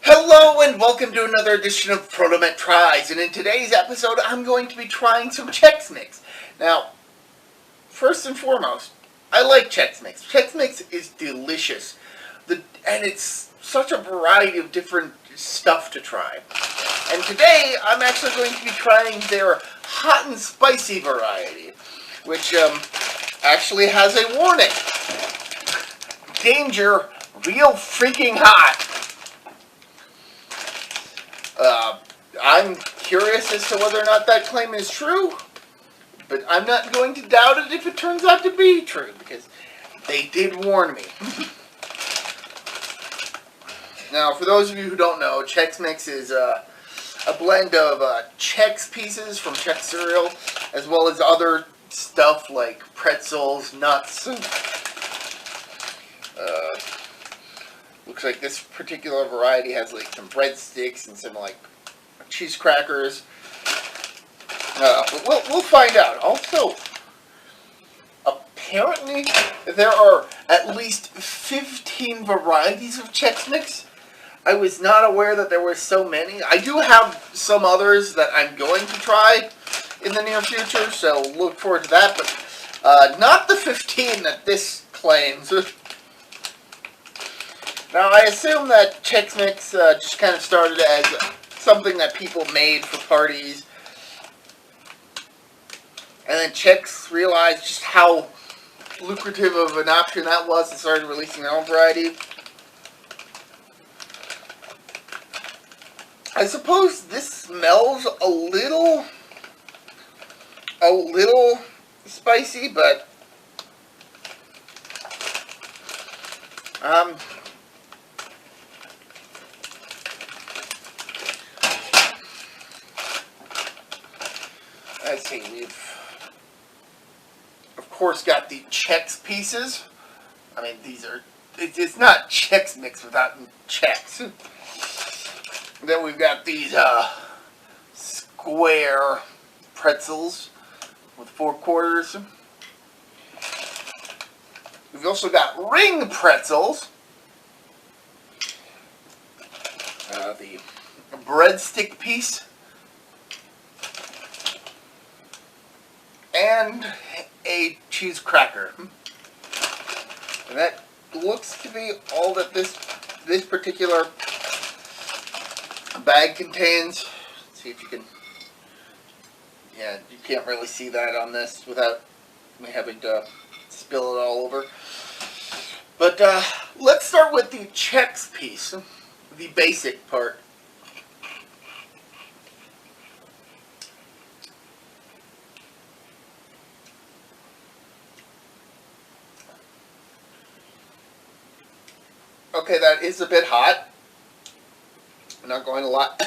Hello and welcome to another edition of ProtoMet Tries, and in today's episode I'm going to be trying some Chex Mix. Now, first and foremost, I like Chex Mix. Chex Mix is delicious, and it's such a variety of different stuff to try. And today I'm actually going to be trying their hot and spicy variety, which actually has a warning. Danger, real freaking hot. I'm curious as to whether or not that claim is true, but I'm not going to doubt it if it turns out to be true, because they did warn me. Now, for those of you who don't know, Chex Mix is a blend of Chex pieces from Chex cereal, as well as other stuff like pretzels, nuts. Looks like this particular variety has like some breadsticks and some like cheese crackers. We'll find out. Also, apparently there are at least 15 varieties of Chex Mix. I was not aware that there were so many. I do have some others that I'm going to try in the near future, so look forward to that, but not the 15 that this claims. Now, I assume that Chex Mix just kind of started as something that people made for parties. And then Chex realized just how lucrative of an option that was and started releasing their own variety. I suppose this smells a little spicy, but let's see, we've, of course, got the Chex pieces. I mean, it's not Chex Mix without Chex. Then we've got these square pretzels with 4 quarters. We've also got ring pretzels. The breadstick piece. And a cheese cracker. And that looks to be all that this particular bag contains. Let's see if you can, yeah, you can't really see that on this without me having to spill it all over. But let's start with the Chex piece, the basic part. Okay, that is a bit hot. I'm not going to lie. A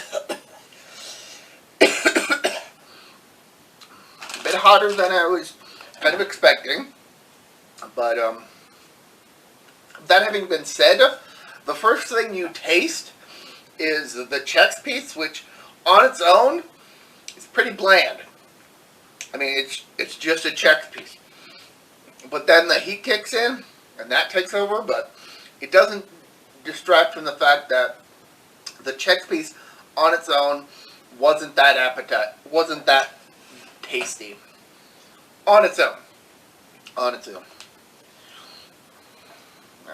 bit hotter than I was kind of expecting. But that having been said, the first thing you taste is the Chex piece, which on its own is pretty bland. I mean, it's just a Chex piece. But then the heat kicks in, and that takes over, but it doesn't distract from the fact that the Chex piece on its own wasn't that tasty. On its own. I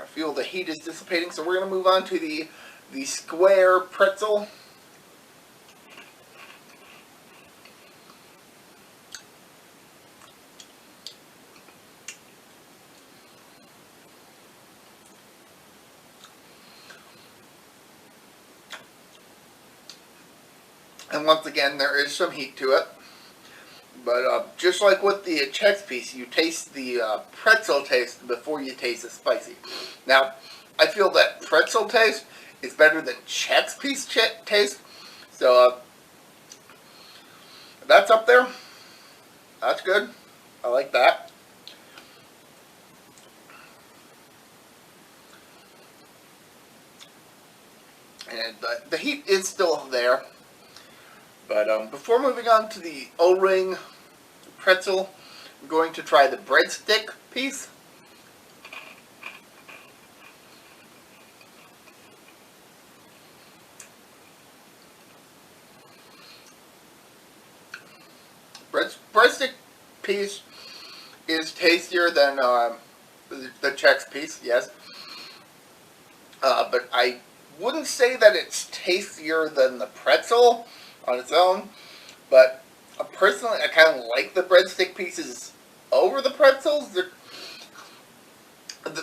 feel the heat is dissipating, so we're going to move on to the square pretzel. And once again, there is some heat to it. But just like with the Chex piece, you taste the pretzel taste before you taste the spicy. Now, I feel that pretzel taste is better than Chex piece taste. So, that's up there. That's good. I like that. And the heat is still there. But before moving on to the O-ring pretzel, I'm going to try the breadstick piece. breadstick piece is tastier than the Chex piece, yes. But I wouldn't say that it's tastier than the pretzel on its own. But personally, I kind of like the breadstick pieces over the pretzels.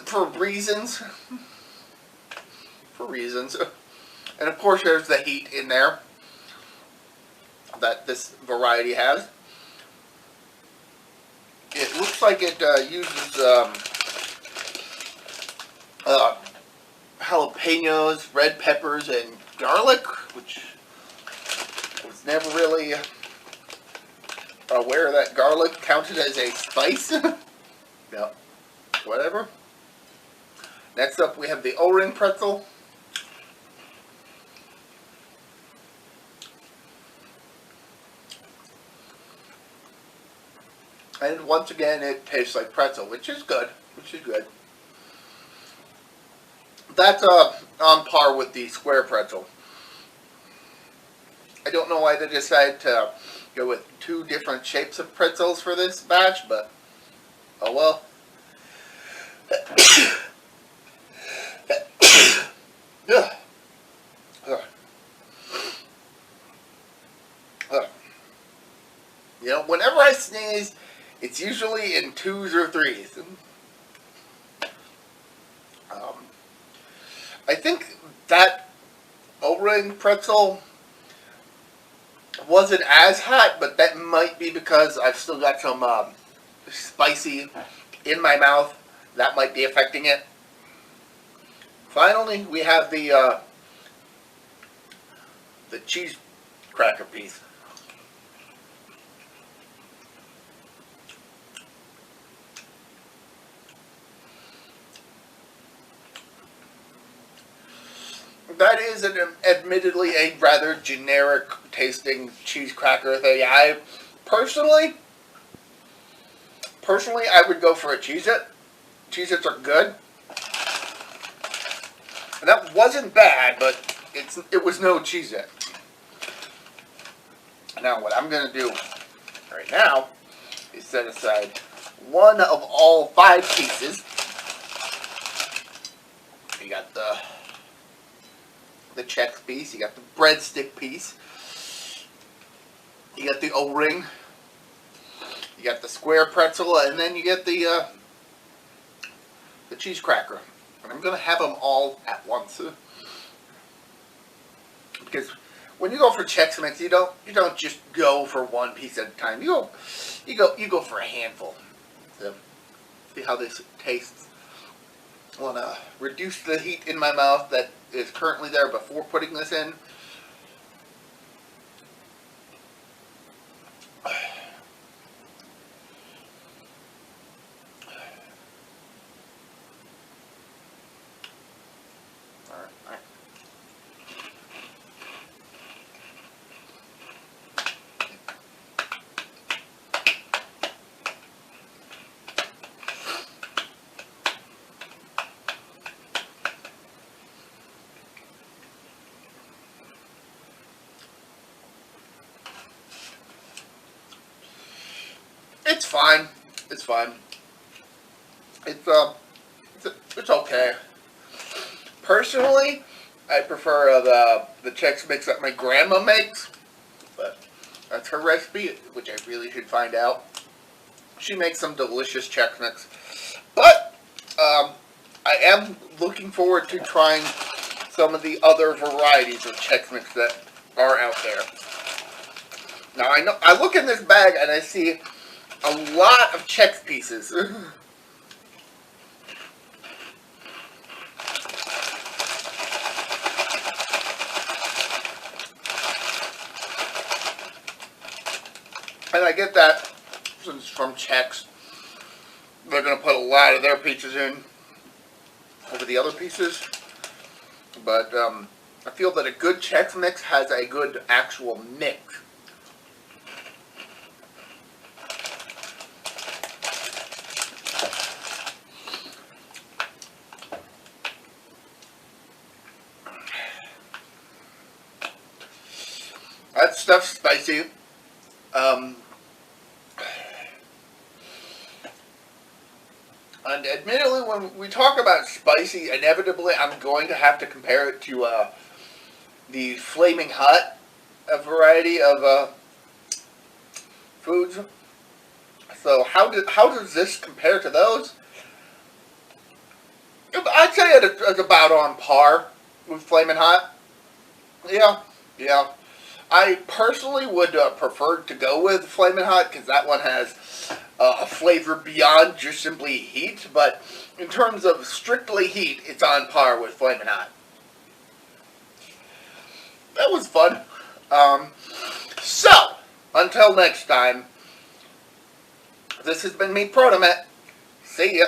For reasons. For reasons. And of course, there's the heat in there that this variety has. It looks like it uses jalapenos, red peppers, and garlic, which I was never really aware that garlic counted as a spice. Yeah, whatever. Next up, we have the O-ring pretzel. And once again, it tastes like pretzel, which is good. That's on par with the square pretzel. I don't know why they decided to go with two different shapes of pretzels for this batch, but oh well. You know, whenever I sneeze, it's usually in 2s or 3s. I think that O-ring pretzel wasn't as hot, but that might be because I've still got some spicy in my mouth. That might be affecting it. Finally, we have the cheese cracker piece. That is admittedly a rather generic tasting cheese cracker thing. Personally, I would go for a Cheez-It. Cheez-Its are good. And that wasn't bad, but it was no Cheez-It. Now, what I'm going to do right now is set aside one of all 5 pieces. You got the Chex piece, you got the breadstick piece, you got the O-ring, you got the square pretzel, and then you get the cheese cracker. And I'm going to have them all at once, because when you go for Chex Mix, you don't just go for one piece at a time. You go for a handful. So, see how this tastes. I want to reduce the heat in my mouth that is currently there before putting this in. It's fine. It's fine. It's okay. Personally, I prefer the Chex Mix that my grandma makes, but that's her recipe, which I really should find out. She makes some delicious Chex Mix, but I am looking forward to trying some of the other varieties of Chex Mix that are out there. Now I look in this bag and I see a lot of Chex pieces. And I get that since from Chex, they're going to put a lot of their pieces in over the other pieces. But I feel that a good Chex Mix has a good actual mix. That stuff's spicy. And admittedly, when we talk about spicy, inevitably I'm going to have to compare it to the Flaming Hot, a variety of foods. So how does this compare to those? I'd say it's about on par with Flamin' Hot. Yeah, yeah. I personally would prefer to go with Flamin' Hot because that one has a flavor beyond just simply heat. But in terms of strictly heat, it's on par with Flamin' Hot. That was fun. So, until next time, this has been me, ProtoMet. See ya.